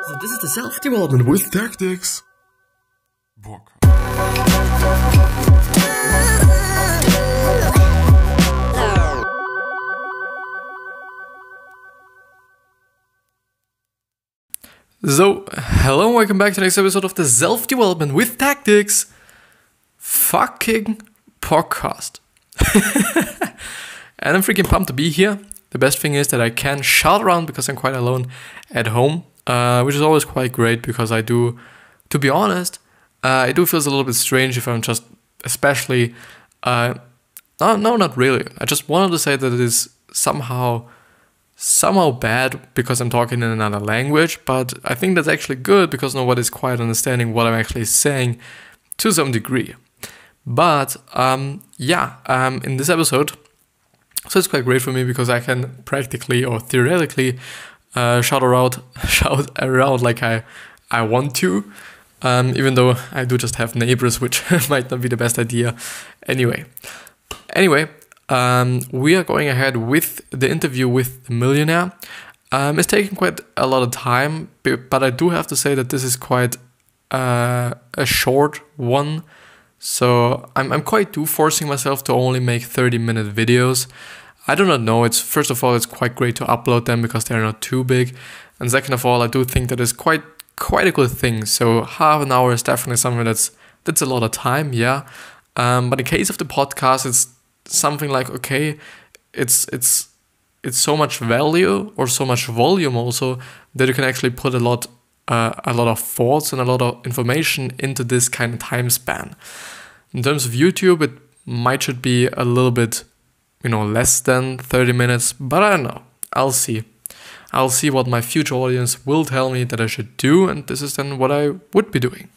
So this is the self-development with tactics. Book. So, hello and welcome back to the next episode of the Self-Development with Tactics fucking podcast. And I'm freaking pumped to be here. The best thing is that I can shout around because I'm quite alone at home, which is always quite great because I do, to be honest, it do feels a little bit strange if I'm just, especially, no, not really. I just wanted to say that it is somehow bad because I'm talking in another language, but I think that's actually good because nobody's quite understanding what I'm actually saying to some degree. But in this episode, so it's quite great for me because I can practically or theoretically shout around like I want to, even though I do just have neighbors, which might not be the best idea. Anyway, we are going ahead with the interview with the Millionaire. It's taking quite a lot of time, but I do have to say that this is quite a short one. So I'm quite forcing myself to only make 30-minute videos. I do not know. First of all, it's quite great to upload them because they're not too big. And second of all, I do think that it's quite a good thing. So half an hour is definitely something that's a lot of time, yeah. But in case of the podcast, it's something like, okay, it's so much value or so much volume also that you can actually put a lot of thoughts and a lot of information into this kind of time span. In terms of YouTube, it should be a little bit, less than 30 minutes, but I don't know. I'll see what my future audience will tell me that I should do, and this is then what I would be doing.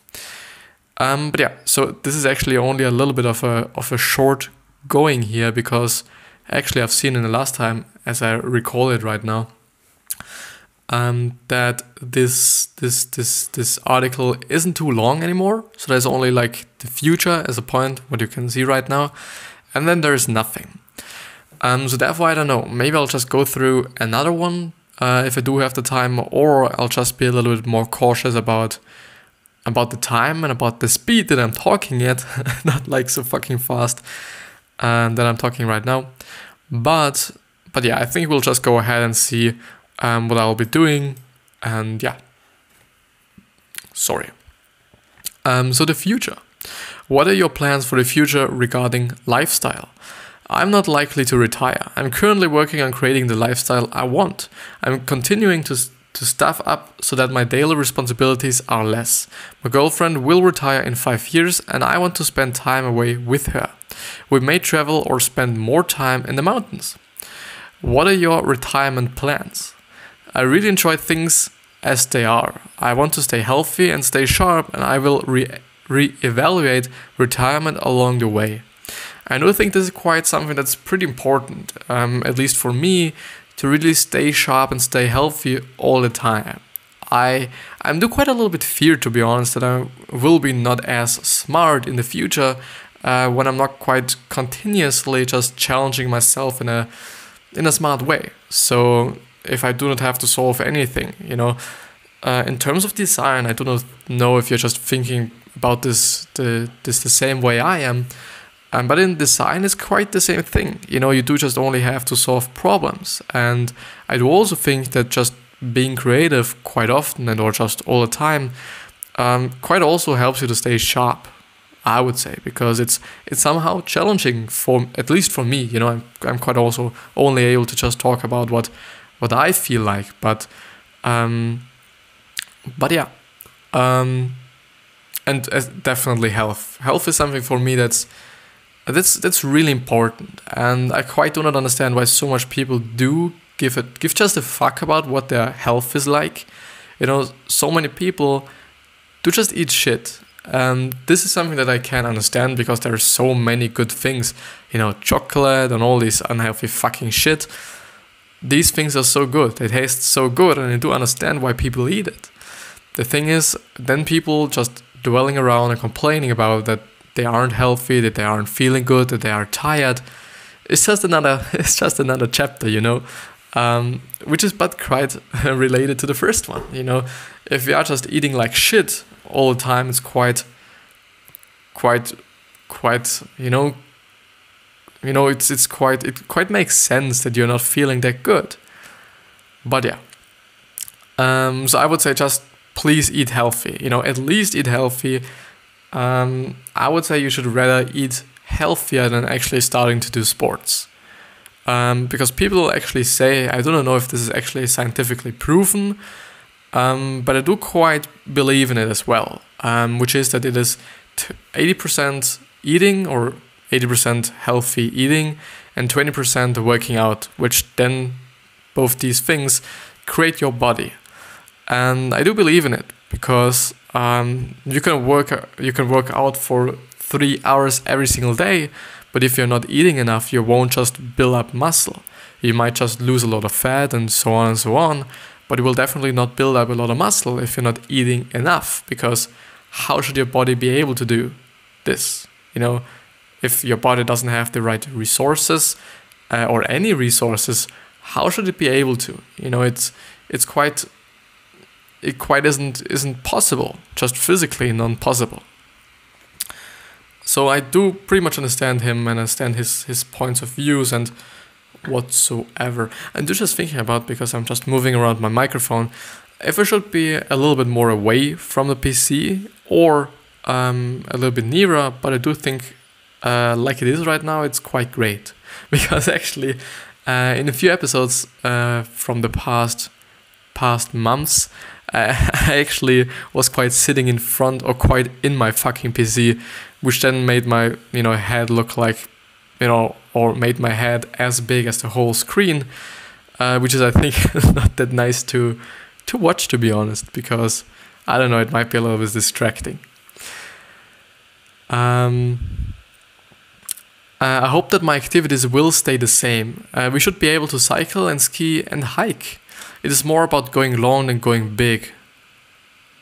But yeah, so this is actually only a little bit of a short going here because actually I've seen in the last time, as I recall it right now, that this article isn't too long anymore. So there's only like the future as a point, what you can see right now, and then there's nothing. So therefore, I don't know, maybe I'll just go through another one if I do have the time, or I'll just be a little bit more cautious about the time and about the speed that I'm talking at, not like so fucking fast that I'm talking right now. But yeah, I think we'll just go ahead and see what I'll be doing, and yeah. Sorry. So the future. What are your plans for the future regarding lifestyle? I'm not likely to retire. I'm currently working on creating the lifestyle I want. I'm continuing to staff up so that my daily responsibilities are less. My girlfriend will retire in 5 years and I want to spend time away with her. We may travel or spend more time in the mountains. What are your retirement plans? I really enjoy things as they are. I want to stay healthy and stay sharp, and I will re-evaluate retirement along the way. I do think this is quite something that's pretty important, at least for me, to really stay sharp and stay healthy all the time. I'm quite a little bit feared, to be honest, that I will be not as smart in the future when I'm not quite continuously just challenging myself in a smart way. So if I do not have to solve anything, in terms of design, I do not know if you're just thinking about this the same way I am. But in design, it's quite the same thing. You do just only have to solve problems. And I do also think that just being creative quite often or just all the time quite also helps you to stay sharp, I would say, because it's somehow challenging at least for me. I'm quite also only able to just talk about what I feel like. But yeah. And definitely health. Health is something for me that's really important, and I quite do not understand why so much people do give just a fuck about what their health is like. So many people do just eat shit, and this is something that I can understand because there are so many good things, chocolate and all this unhealthy fucking shit. These things are so good, they taste so good, and I do understand why people eat it. The thing is, then people just dwelling around and complaining about that they aren't healthy, that they aren't feeling good, that they are tired. It's just another chapter, which is but quite related to the first one. You know, if we are just eating like shit all the time, it's quite, it quite makes sense that you're not feeling that good. But yeah, so I would say just please eat healthy. You know, at least eat healthy. I would say you should rather eat healthier than actually starting to do sports. Because people actually say, I don't know if this is actually scientifically proven, but I do quite believe in it as well, which is that it is 80% eating or 80% healthy eating and 20% working out, which then both these things create your body. And I do believe in it because you can work out for 3 hours every single day, but if you're not eating enough, you won't just build up muscle. You might just lose a lot of fat and so on, but you will definitely not build up a lot of muscle if you're not eating enough, because how should your body be able to do this? You know, if your body doesn't have the right resources or any resources, how should it be able to? You know, it quite isn't possible, just physically non-possible. So I do pretty much understand him and understand his points of views and whatsoever. And just thinking about, because I'm just moving around my microphone, if I should be a little bit more away from the PC or a little bit nearer, but I do think like it is right now, it's quite great. Because actually in a few episodes from the past months, I actually was quite sitting in front or quite in my fucking PC, which then made my head look like, or made my head as big as the whole screen, which is, I think, not that nice to watch, to be honest, because I don't know, it might be a little bit distracting. I hope that my activities will stay the same. We should be able to cycle and ski and hike. It is more about going long than going big.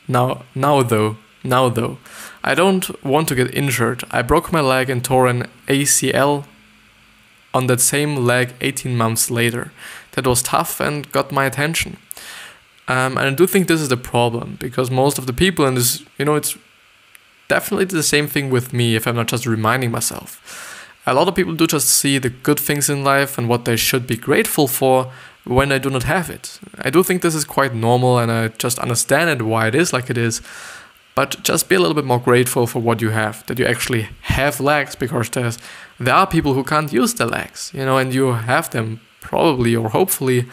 Now though, I don't want to get injured. I broke my leg and tore an ACL on that same leg 18 months later. That was tough and got my attention. And I do think this is the problem, because most of the people in this, it's definitely the same thing with me if I'm not just reminding myself. A lot of people do just see the good things in life and what they should be grateful for when they do not have it. I do think this is quite normal, and I just understand it, why it is like it is. But just be a little bit more grateful for what you have, that you actually have legs, because there are people who can't use their legs, and you have them probably or hopefully,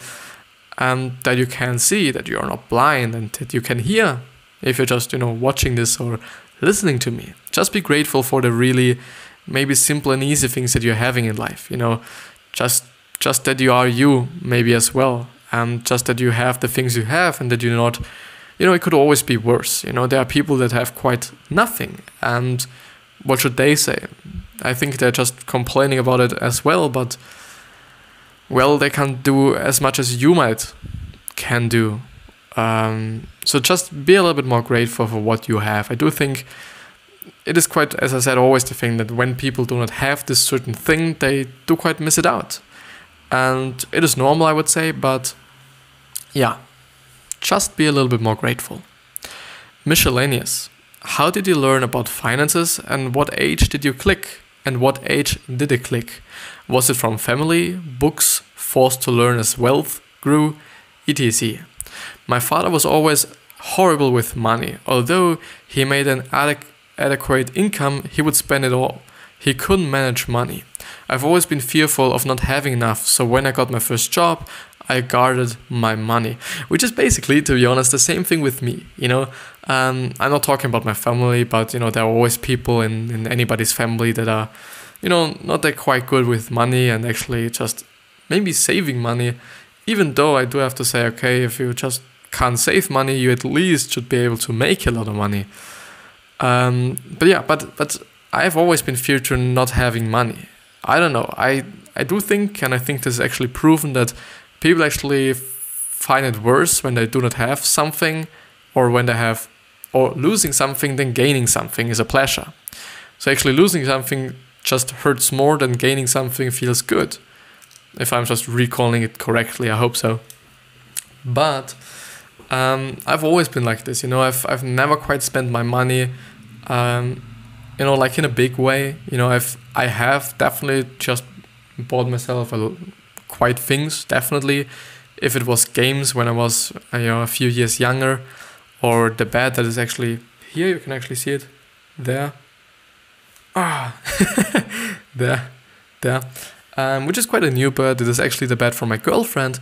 that you can see, that you are not blind, and that you can hear if you're just, watching this or listening to me. Just be grateful for the really maybe simple and easy things that you're having in life, just that you are you maybe as well, and just that you have the things you have, and that you're not, it could always be worse. There are people that have quite nothing, and what should they say? I think they're just complaining about it as well, but well, they can't do as much as you can do. So just be a little bit more grateful for what you have. I do think it is quite, as I said, always the thing that when people do not have this certain thing, they do quite miss it out. And it is normal, I would say, but yeah, just be a little bit more grateful. Miscellaneous. How did you learn about finances, and what age did you click? And what age did it click? Was it from family, books, forced to learn as wealth grew, etc.? My father was always horrible with money. Although he made an adequate income, he would spend it all. He couldn't manage money. I've always been fearful of not having enough, so when I got my first job, I guarded my money. Which is basically, to be honest, the same thing with me, I'm not talking about my family, but, there are always people in anybody's family that are, not that quite good with money and actually just maybe saving money. Even though I do have to say, okay, if you just can't save money, you at least should be able to make a lot of money. But I've always been feared to not having money. I don't know. I do think, and I think this is actually proven, that people actually find it worse when they do not have something, or when they have, or losing something than gaining something is a pleasure. So actually losing something just hurts more than gaining something feels good. if I'm just recalling it correctly. I hope so. But I've always been like this, I've never quite spent my money, like in a big way. I have definitely just bought myself quite things, definitely. If it was games when I was, a few years younger, or the bed that is actually here, you can actually see it, there. There. Which is quite a new bed. It is actually the bed from my girlfriend,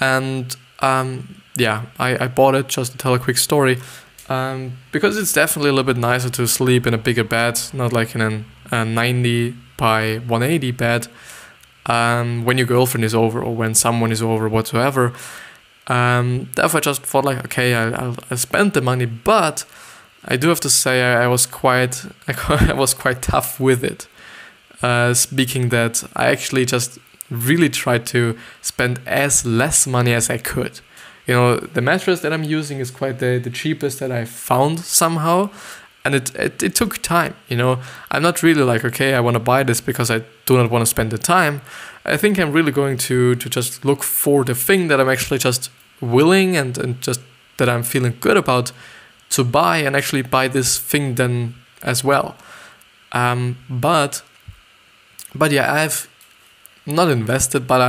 and I bought it, just to tell a quick story, because it's definitely a little bit nicer to sleep in a bigger bed, not like in a 90 by 180 bed, when your girlfriend is over or when someone is over whatsoever. Therefore I just thought like, okay, I'll spend the money, but I do have to say I was quite tough with it. Speaking that, I actually just really tried to spend as less money as I could. The mattress that I'm using is quite the cheapest that I found somehow, and it took time. I'm not really like, okay, I want to buy this because I do not want to spend the time. I think I'm really going to just look for the thing that I'm actually just willing and just that I'm feeling good about to buy, and actually buy this thing then as well. But yeah, I've not invested, but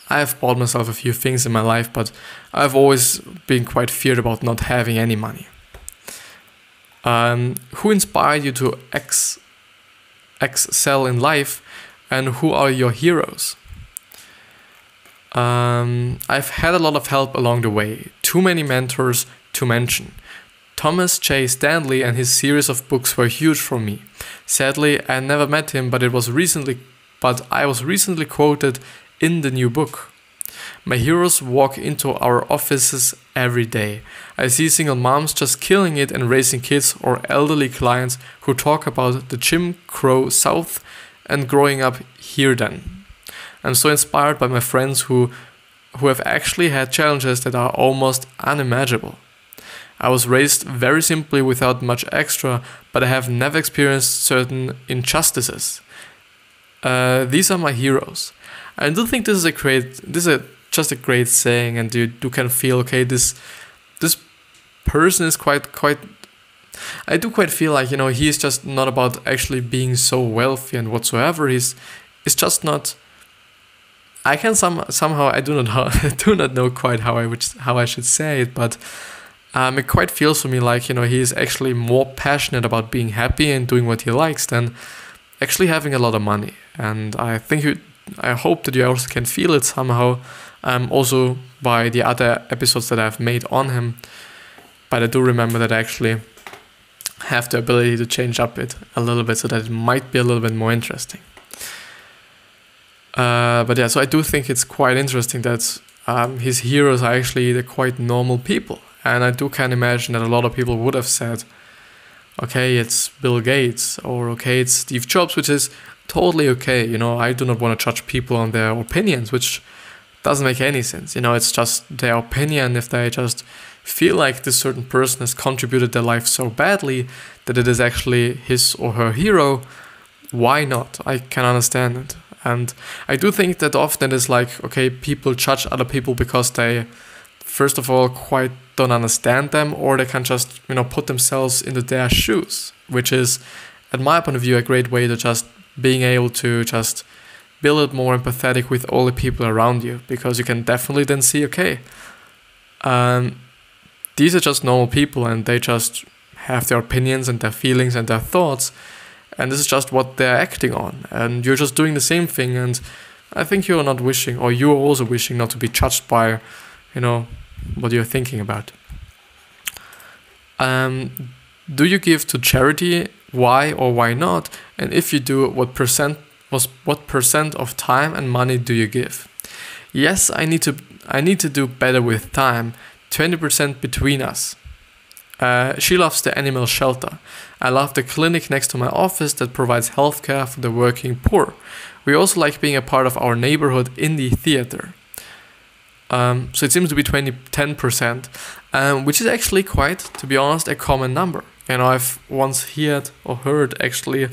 I've bought myself a few things in my life, but I've always been quite feared about not having any money. Who inspired you to excel in life, and who are your heroes? I've had a lot of help along the way, too many mentors to mention. Thomas J. Stanley and his series of books were huge for me. Sadly, I never met him, but I was recently quoted in the new book. My heroes walk into our offices every day. I see single moms just killing it and raising kids, or elderly clients who talk about the Jim Crow South and growing up here then. I'm so inspired by my friends who have actually had challenges that are almost unimaginable. I was raised very simply without much extra, but I have never experienced certain injustices. These are my heroes. I do think this is just a great saying, and you can feel, okay, this person is quite. I do quite feel like, he is just not about actually being so wealthy and whatsoever. It's just not. I can somehow I do not know quite how I should say it, but it quite feels for me like, he is actually more passionate about being happy and doing what he likes than actually having a lot of money. And I hope that you also can feel it somehow, also by the other episodes that I've made on him. But I do remember that I actually have the ability to change up it a little bit so that it might be a little bit more interesting. But yeah, so I do think it's quite interesting that his heroes are actually the quite normal people. And I can imagine that a lot of people would have said, okay, it's Bill Gates, or okay, it's Steve Jobs, which is totally okay. I do not want to judge people on their opinions, which doesn't make any sense. It's just their opinion. If they just feel like this certain person has contributed their life so badly that it is actually his or her hero, why not? I can understand it. And I do think that often it is like, okay, people judge other people because they, first of all, quite don't understand them, or they can just, put themselves into their shoes, which is, at my point of view, a great way to just being able to just be a little more empathetic with all the people around you, because you can definitely then see, okay, these are just normal people and they just have their opinions and their feelings and their thoughts, and this is just what they're acting on, and you're just doing the same thing. And I think you're not wishing, or you're also wishing not to be judged by, what you're thinking about. Do you give to charity? Why or why not? And if you do, what percent of time and money do you give? Yes, I need to do better with time. 20% between us. She loves the animal shelter. I love the clinic next to my office that provides healthcare for the working poor. We also like being a part of our neighborhood indie theater. So it seems to be 10%, which is actually quite, to be honest, a common number. I've once heard actually,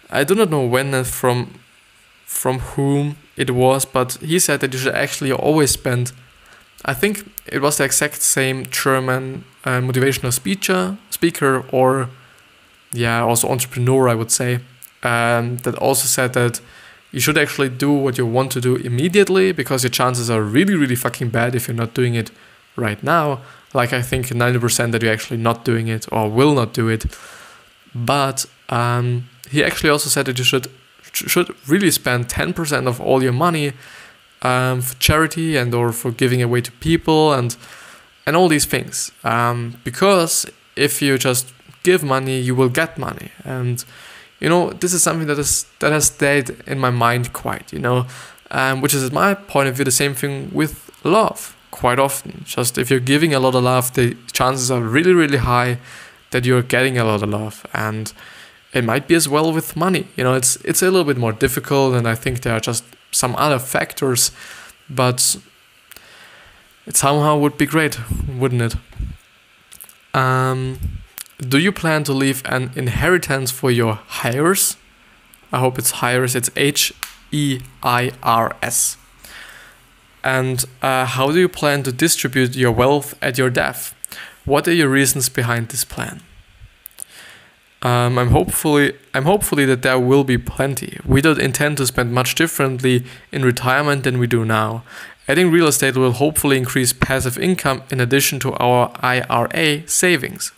I do not know when and from from whom it was, but he said that you should actually always spend, I think it was the exact same German motivational speaker or also entrepreneur, I would say, that also said that you should actually do what you want to do immediately, because your chances are really, really fucking bad if you're not doing it right now. Like, I think 90% that you're actually not doing it or will not do it. But he actually also said that you should really spend 10% of all your money for charity and or for giving away to people and all these things. Because if you just give money, you will get money. And this is something that has stayed in my mind quite, which is, at my point of view, the same thing with love quite often. Just if you're giving a lot of love, the chances are really, really high that you're getting a lot of love. And it might be as well with money. It's a little bit more difficult, and I think there are just some other factors, but it somehow would be great, wouldn't it? Do you plan to leave an inheritance for your heirs? I hope it's heirs. It's HEIRS. And how do you plan to distribute your wealth at your death? What are your reasons behind this plan? I'm hopefully that there will be plenty. We don't intend to spend much differently in retirement than we do now. Adding real estate will hopefully increase passive income in addition to our IRA savings.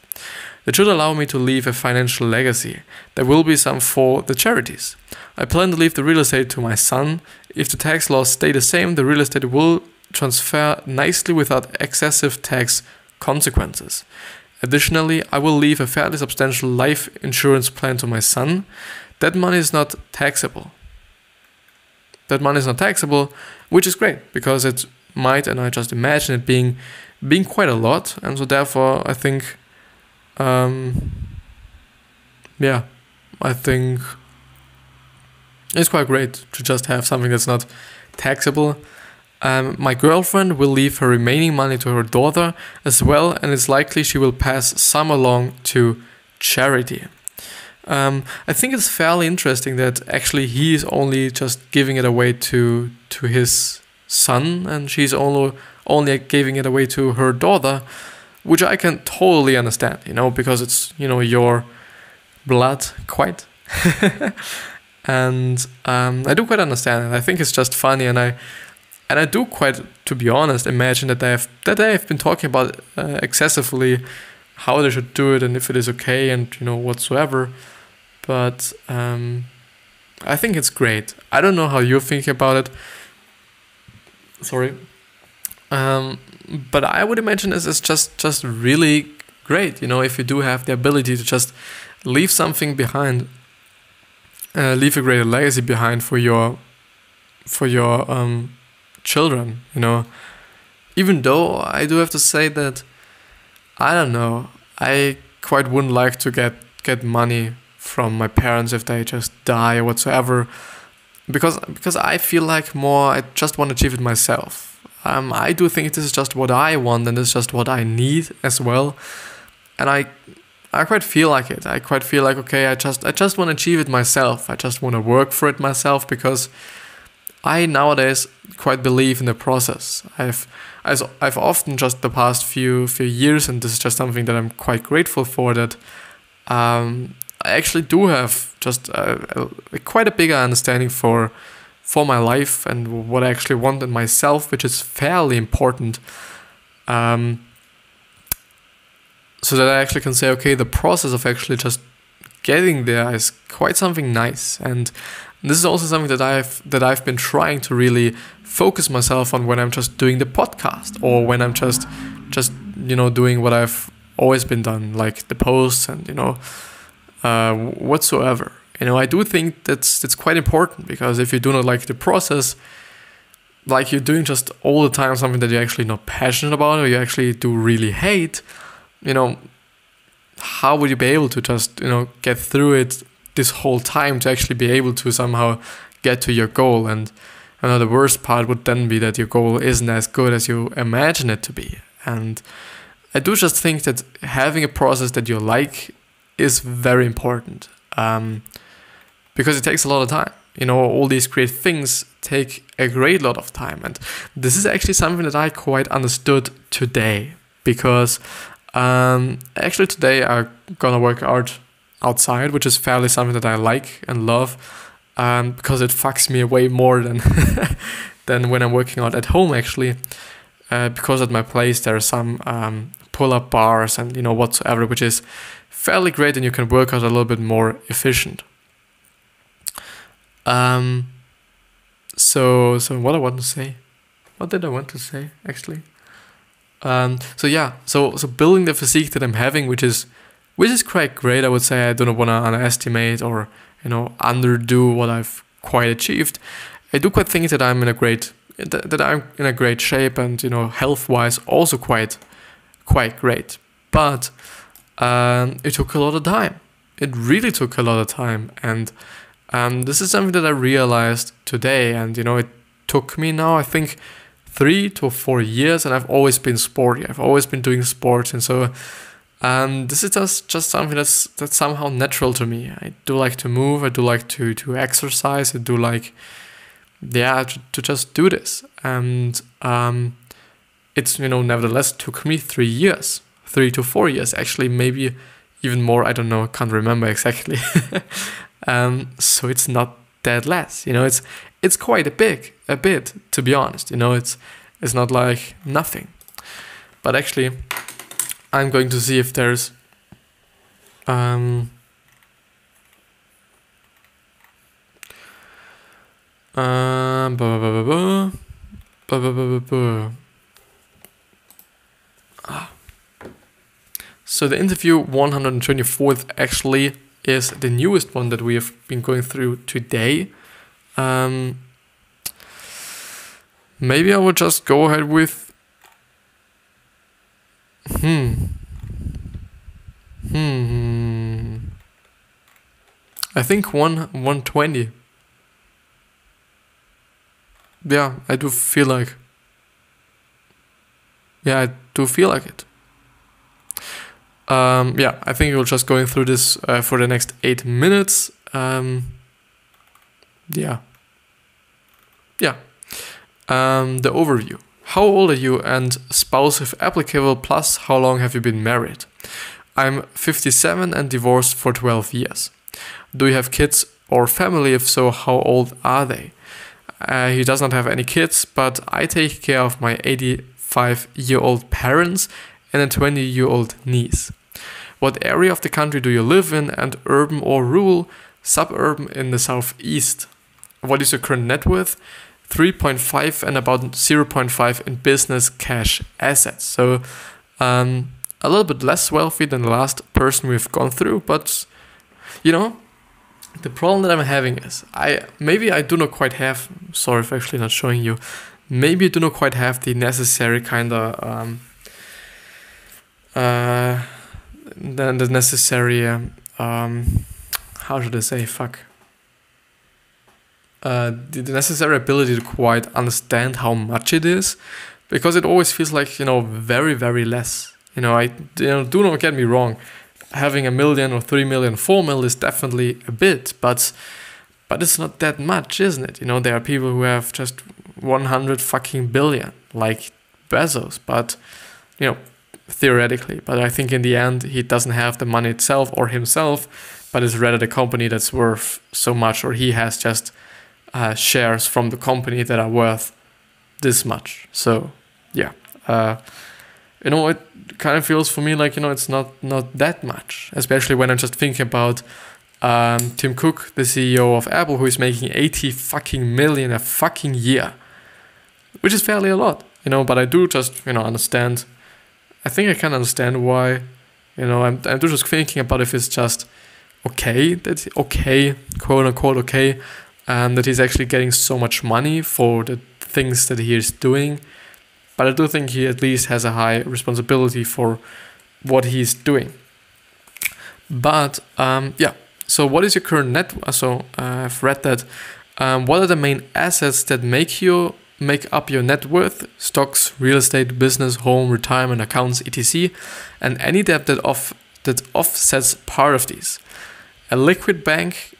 That should allow me to leave a financial legacy. There will be some for the charities. I plan to leave the real estate to my son. If the tax laws stay the same, the real estate will transfer nicely without excessive tax consequences. Additionally, I will leave a fairly substantial life insurance plan to my son. That money is not taxable. Which is great, because it might, and I just imagine it being quite a lot, and so therefore I think I think it's quite great to just have something that's not taxable. My girlfriend will leave her remaining money to her daughter as well, and it's likely she will pass some along to charity. I think it's fairly interesting that actually he is only just giving it away to his son, and she's only giving it away to her daughter, which I can totally understand, because it's, your blood, quite. And I do quite understand it. I think it's just funny, and I do quite, to be honest, imagine that they have been talking about excessively how they should do it and if it is okay and whatsoever. But I think it's great. I don't know how you're thinking about it. Sorry. But I would imagine this is just really great, if you do have the ability to just leave something behind, leave a great legacy behind for your children, Even though I do have to say that, I don't know, I quite wouldn't like to get money from my parents if they just die or whatsoever, because I feel like I just want to achieve it myself. I do think this is just what I want, and this is just what I need as well. And I quite feel like it. I quite feel like, okay, I just want to achieve it myself. I just want to work for it myself, because I nowadays quite believe in the process. I've often just the past few years, and this is just something that I'm quite grateful for, that I actually do have just quite a bigger understanding for my life and what I actually want in myself, which is fairly important. So that I actually can say, okay, the process of actually just getting there is quite something nice. And this is also something that I've been trying to really focus myself on when I'm just doing the podcast, or when I'm just doing what I've always been done, like the posts and whatsoever. I do think that's quite important, because if you do not like the process, like you're doing just all the time something that you're actually not passionate about, or you actually do really hate, how would you be able to just, get through it this whole time to actually be able to somehow get to your goal? And the worst part would then be that your goal isn't as good as you imagine it to be. And I do just think that having a process that you like is very important. Because it takes a lot of time. all these great things take a great lot of time. And this is actually something that I quite understood today, because actually today I'm gonna work out outside, which is fairly something that I like and love, because it fucks me away more than than when I'm working out at home, actually. Because at my place there are some pull-up bars and whatsoever, which is fairly great, and you can work out a little bit more efficient. So what I want to say, what did I want to say actually? So building the physique that I'm having, which is quite great, I would say. I don't want to underestimate or underdo what I've quite achieved. I do quite think that I'm in a great shape, and health-wise also quite great. But it took a lot of time. It really took a lot of time, and this is something that I realized today. And it took me now, I think, 3 to 4 years, and I've always been sporty. I've always been doing sports, and so this is just something that's somehow natural to me. I do like to move. I do like to exercise. I do like, to just do this. And it's nevertheless took me 3 to 4 years, actually, maybe even more. I don't know. Can't remember exactly. So it's not that less. It's quite a bit, to be honest. It's not like nothing. But actually, I'm going to see if there's So the interview 124th actually is the newest one that we have been going through today. Maybe I will just go ahead with I think 120. Yeah, I do feel like. Yeah, I do feel like it. I think we'll just going through this for the next 8 minutes. The overview. How old are you and spouse if applicable, plus how long have you been married? I'm 57 and divorced for 12 years. Do you have kids or family? If so, how old are they? He does not have any kids, but I take care of my 85-year-old parents and a 20-year-old niece. What area of the country do you live in, and urban or rural, suburban in the southeast? What is your current net worth? 3.5 and about 0.5 in business cash assets. So a little bit less wealthy than the last person we've gone through, but the problem that I'm having is I do not quite have, sorry for actually not showing you, maybe I do not quite have the necessary kind of the necessary how should I say, the necessary ability to quite understand how much it is, because it always feels like very, very less. Do not get me wrong, having 1 million or 3 million, 4 million is definitely a bit, but it's not that much, isn't it? There are people who have just 100 fucking billion, like Bezos, but theoretically. But I think in the end he doesn't have the money itself or himself, but it's rather the company that's worth so much, or he has just shares from the company that are worth this much. So yeah, it kind of feels for me like it's not that much, especially when I'm just thinking about Tim Cook, the CEO of Apple, who is making 80 fucking million a fucking year, which is fairly a lot, but I do just understand. I think I can understand why, I'm just thinking about if it's just quote unquote okay, that he's actually getting so much money for the things that he is doing. But I do think he at least has a high responsibility for what he's doing. But so what is your current net? So I've read that. What are the main assets that make up your net worth? Stocks, real estate, business, home, retirement accounts, etc. And any debt that offsets part of these. A liquid bank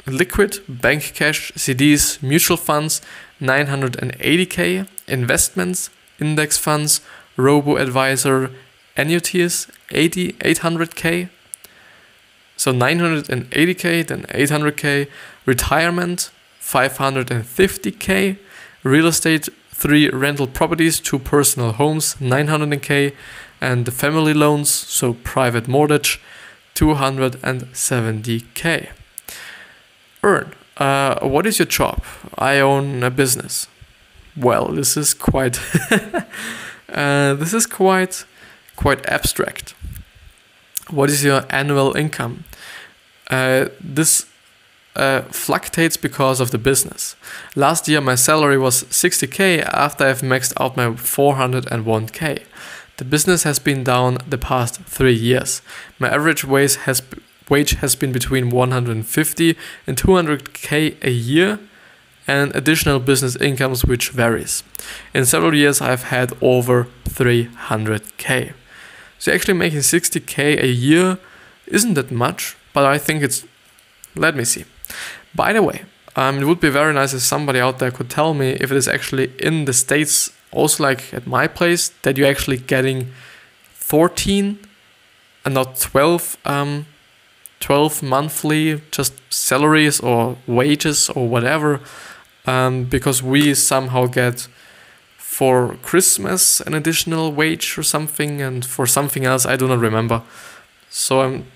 liquid, bank cash, CDs, mutual funds, 980k, investments, index funds, robo-advisor, annuities, 800k, so 980k, then 800k, retirement, 550k, real estate, 3 rental properties, 2 personal homes, 900k, and the family loans, so private mortgage, 270k. Earn. What is your job? I own a business. Well, this is quite quite abstract. What is your annual income? This fluctuates because of the business. Last year my salary was 60k after I've maxed out my 401k. The business has been down the past 3 years. My average wage has been between 150 and 200k a year, and additional business incomes which varies. In several years I've had over 300k. So actually making 60k a year isn't that much, but I think it's... Let me see. By the way, it would be very nice if somebody out there could tell me if it is actually in the States, also like at my place, that you're actually getting 14 and not 12 monthly just salaries or wages or whatever, because we somehow get for Christmas an additional wage or something, and for something else I do not remember. So I'm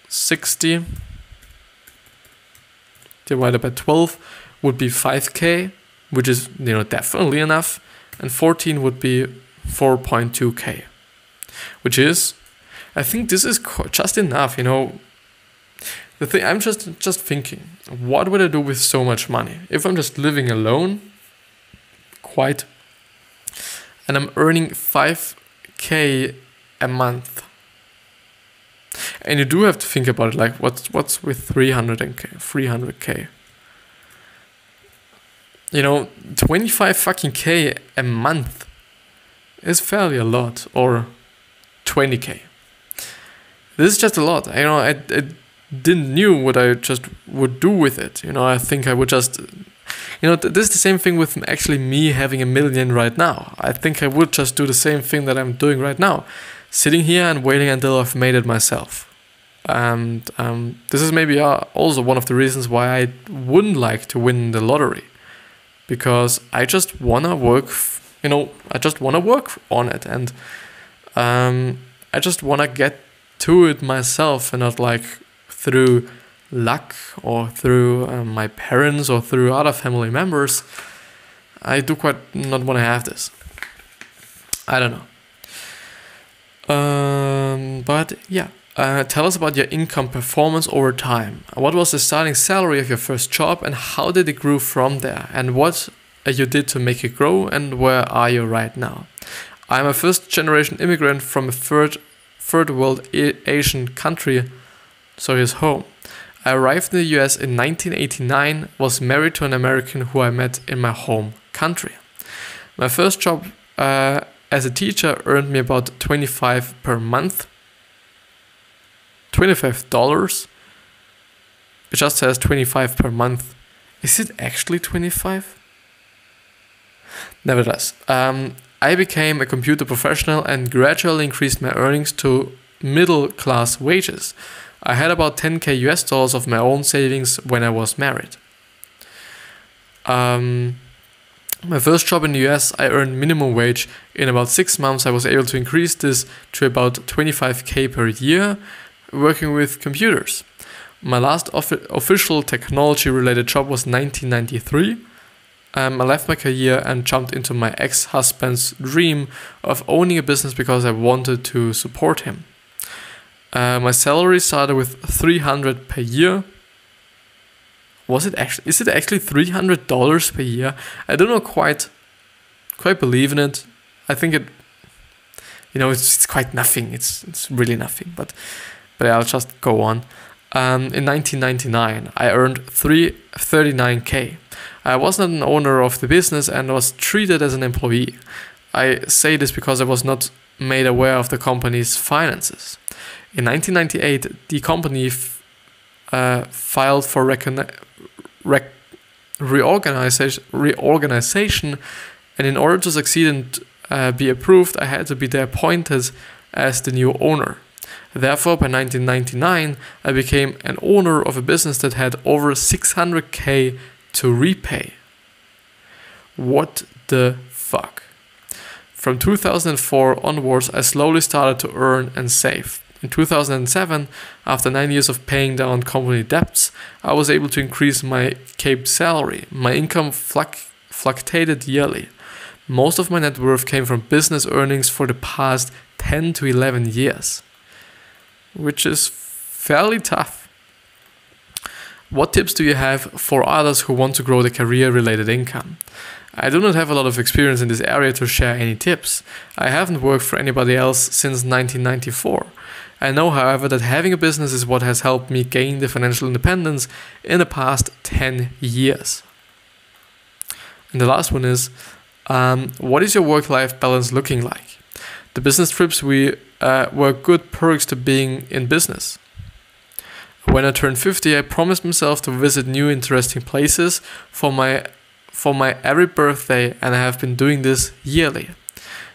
60 divided by 12 would be 5k, which is, you know, definitely enough, and 14 would be 4.2k, which is, I think this is just enough, you know. The thing, I'm just thinking, what would I do with so much money if I'm just living alone, and I'm earning 5k a month? And you do have to think about it, like what's with 300k? You know, 25 fucking k a month is fairly a lot, or 20k. This is just a lot. You know, I didn't knew what I just would do with it. You know, I think I would just, you know, this is the same thing with actually me having $1 million right now. I think I would just do the same thing that I'm doing right now, sitting here and waiting until I've made it myself. And this is maybe also one of the reasons why I wouldn't like to win the lottery, because I just wanna work, you know, I just wanna work on it, and I just wanna get to it myself, and not like through luck or through my parents or through other family members. I do quite not want to have this. I don't know. But yeah, tell us about your income performance over time. What was the starting salary of your first job, and how did it grow from there? And what you did to make it grow, and where are you right now? I'm a first-generation immigrant from a third world Asian country, so his home. I arrived in the US in 1989, was married to an American who I met in my home country. My first job as a teacher earned me about $25 per month. $25? It just says 25 per month. Is it actually 25? Nevertheless, I became a computer professional and gradually increased my earnings to middle-class wages. I had about $10k US of my own savings when I was married. My first job in the US, I earned minimum wage. In about 6 months, I was able to increase this to about 25k per year, working with computers. My last official technology-related job was 1993. I left my career and jumped into my ex-husband's dream of owning a business because I wanted to support him. My salary started with $300 per year. Is it actually $300 per year? I don't know quite believe in it. I think it, you know, it's quite nothing. It's really nothing. But I'll just go on. In 1999, I earned 39k. I was not an owner of the business and was treated as an employee. I say this because I was not made aware of the company's finances. In 1998, the company filed for reorganization, and in order to succeed and be approved, I had to be appointed as the new owner. Therefore, by 1999, I became an owner of a business that had over 600k to repay. What the fuck? From 2004 onwards, I slowly started to earn and save. In 2007, after 9 years of paying down company debts, I was able to increase my capped salary. My income fluctuated yearly. Most of my net worth came from business earnings for the past 10 to 11 years, which is fairly tough. What tips do you have for others who want to grow their career-related income? I do not have a lot of experience in this area to share any tips. I haven't worked for anybody else since 1994. I know, however, that having a business is what has helped me gain the financial independence in the past 10 years. And the last one is, what is your work-life balance looking like? The business trips were good perks to being in business. When I turned 50, I promised myself to visit new interesting places for my every birthday, and I have been doing this yearly.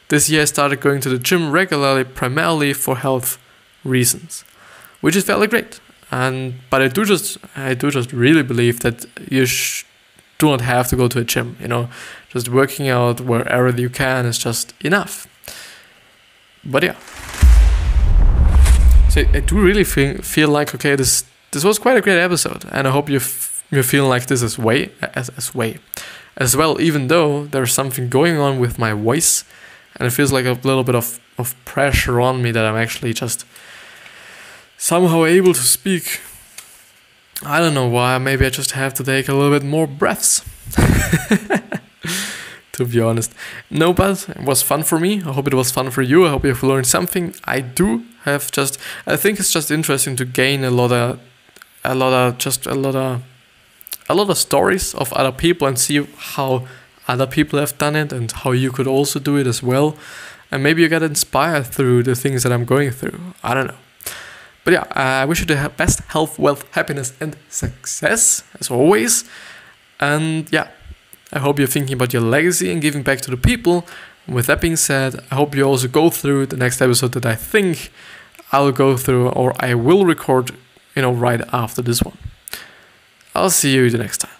This year I started going to the gym regularly, primarily for health reasons, which is fairly great. But I do just really believe that you do not have to go to a gym. Just working out wherever you can is just enough. But yeah, so I do really feel like, okay, this was quite a great episode, and I hope you're feeling like this as well, even though there's something going on with my voice, and it feels like a little bit of pressure on me that I'm actually just somehow able to speak. I don't know why. Maybe I just have to take a little bit more breaths. To be honest. No, but it was fun for me. I hope it was fun for you. I hope you've learned something. I think it's just interesting to gain a lot of stories of other people and see how other people have done it and how you could also do it as well. And maybe you get inspired through the things that I'm going through. I don't know. But yeah, I wish you the best health, wealth, happiness, and success, as always. And yeah, I hope you're thinking about your legacy and giving back to the people. With that being said, I hope you also go through the next episode that I think I'll go through, or I will record, right after this one. I'll see you the next time.